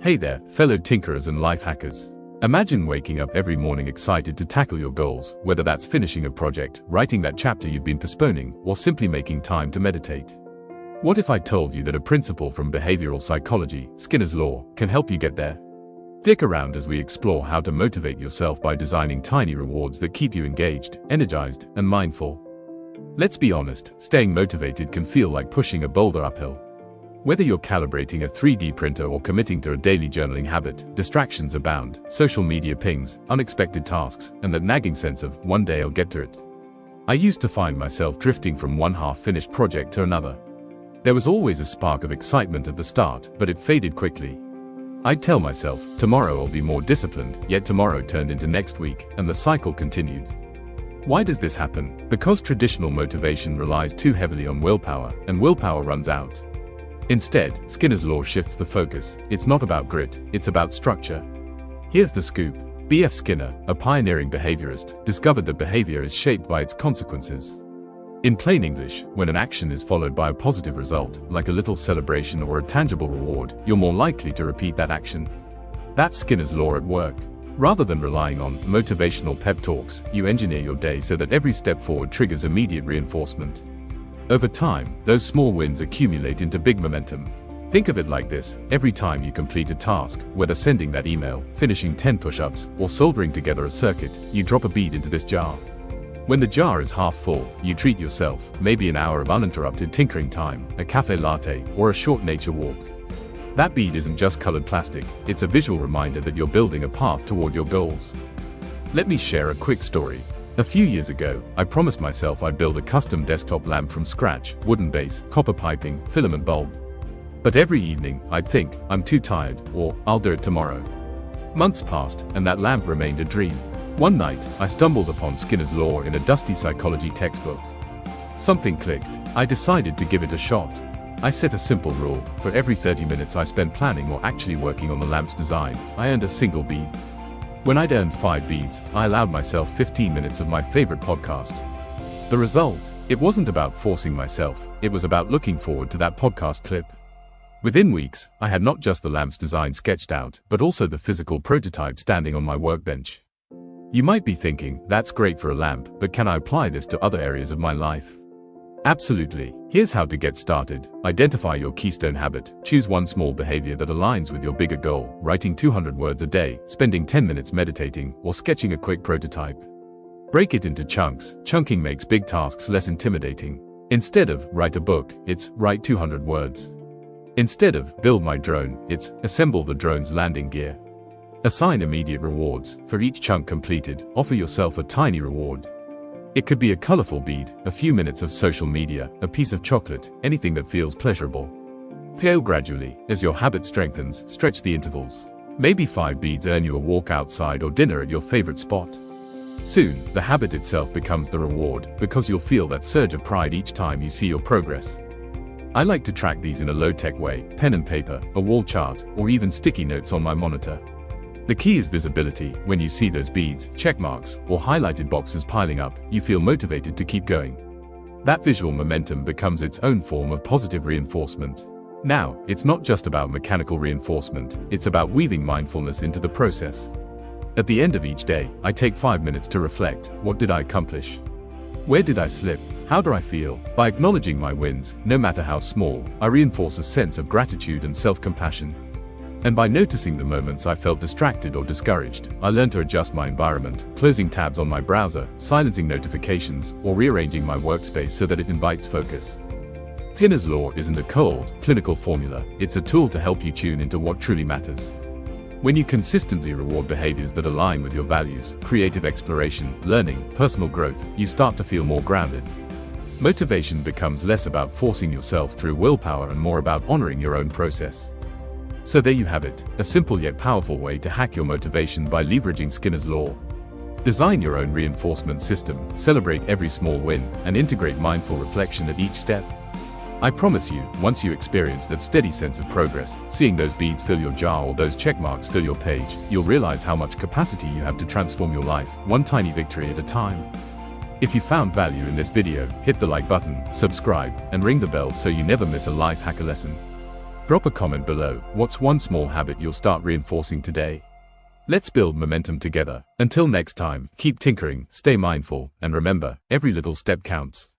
Hey there, fellow tinkerers and life hackers. Imagine waking up every morning excited to tackle your goals, whether that's finishing a project, writing that chapter you've been postponing, or simply making time to meditate. What if I told you that a principle from behavioral psychology, Skinner's Law, can help you get there? Stick around as we explore how to motivate yourself by designing tiny rewards that keep you engaged, energized, and mindful. Let's be honest, staying motivated can feel like pushing a boulder uphill. Whether you're calibrating a 3D printer or committing to a daily journaling habit, distractions abound, social media pings, unexpected tasks, and that nagging sense of, one day I'll get to it. I used to find myself drifting from one half-finished project to another. There was always a spark of excitement at the start, but it faded quickly. I'd tell myself, tomorrow I'll be more disciplined, yet tomorrow turned into next week, and the cycle continued. Why does this happen? Because traditional motivation relies too heavily on willpower, and willpower runs out. Instead, Skinner's Law shifts the focus. It's not about grit, it's about structure. Here's the scoop. B.F. Skinner, a pioneering behaviorist, discovered that behavior is shaped by its consequences. In plain English, when an action is followed by a positive result, like a little celebration or a tangible reward, you're more likely to repeat that action. That's Skinner's Law at work. Rather than relying on motivational pep talks, you engineer your day so that every step forward triggers immediate reinforcement. Over time, those small wins accumulate into big momentum. Think of it like this: every time you complete a task, whether sending that email, finishing 10 push-ups, or soldering together a circuit, you drop a bead into this jar. When the jar is half full, you treat yourself, maybe an hour of uninterrupted tinkering time, a cafe latte, or a short nature walk. That bead isn't just colored plastic, it's a visual reminder that you're building a path toward your goals. Let me share a quick story. A few years ago, I promised myself I'd build a custom desktop lamp from scratch, wooden base, copper piping, filament bulb. But every evening, I'd think, I'm too tired, or I'll do it tomorrow. Months passed, and that lamp remained a dream. One night, I stumbled upon Skinner's Law in a dusty psychology textbook. Something clicked. I decided to give it a shot. I set a simple rule: for every 30 minutes I spent planning or actually working on the lamp's design, I earned a single bead. When I'd earned 5 beads, I allowed myself 15 minutes of my favorite podcast. The result? It wasn't about forcing myself, it was about looking forward to that podcast clip. Within weeks, I had not just the lamp's design sketched out, but also the physical prototype standing on my workbench. You might be thinking, that's great for a lamp, but can I apply this to other areas of my life? Absolutely. Here's how to get started. Identify your keystone habit. Choose one small behavior that aligns with your bigger goal: writing 200 words a day, spending 10 minutes meditating, or sketching a quick prototype. Break it into chunks. Chunking makes big tasks less intimidating. Instead of write a book, it's write 200 words. Instead of build my drone, it's assemble the drone's landing gear. Assign immediate rewards. For each chunk completed, offer yourself a tiny reward. It could be a colorful bead, a few minutes of social media, a piece of chocolate, anything that feels pleasurable. Scale gradually. As your habit strengthens, stretch the intervals. Maybe 5 beads earn you a walk outside or dinner at your favorite spot. Soon, the habit itself becomes the reward, because you'll feel that surge of pride each time you see your progress. I like to track these in a low-tech way: pen and paper, a wall chart, or even sticky notes on my monitor. The key is visibility. When you see those beads, check marks, or highlighted boxes piling up, you feel motivated to keep going. That visual momentum becomes its own form of positive reinforcement. Now, it's not just about mechanical reinforcement, it's about weaving mindfulness into the process. At the end of each day, I take 5 minutes to reflect. What did I accomplish? Where did I slip? How do I feel? By acknowledging my wins, no matter how small, I reinforce a sense of gratitude and self-compassion. And by noticing the moments I felt distracted or discouraged, I learned to adjust my environment, closing tabs on my browser, silencing notifications, or rearranging my workspace so that it invites focus. Skinner's Law isn't a cold, clinical formula, it's a tool to help you tune into what truly matters. When you consistently reward behaviors that align with your values, creative exploration, learning, personal growth, you start to feel more grounded. Motivation becomes less about forcing yourself through willpower and more about honoring your own process. So there you have it, a simple yet powerful way to hack your motivation by leveraging Skinner's Law. Design your own reinforcement system, celebrate every small win, and integrate mindful reflection at each step. I promise you, once you experience that steady sense of progress, seeing those beads fill your jar or those check marks fill your page, you'll realize how much capacity you have to transform your life, one tiny victory at a time. If you found value in this video, hit the like button, subscribe, and ring the bell so you never miss a life hacker lesson. Drop a comment below. What's one small habit you'll start reinforcing today? Let's build momentum together. Until next time, keep tinkering, stay mindful, and remember, every little step counts.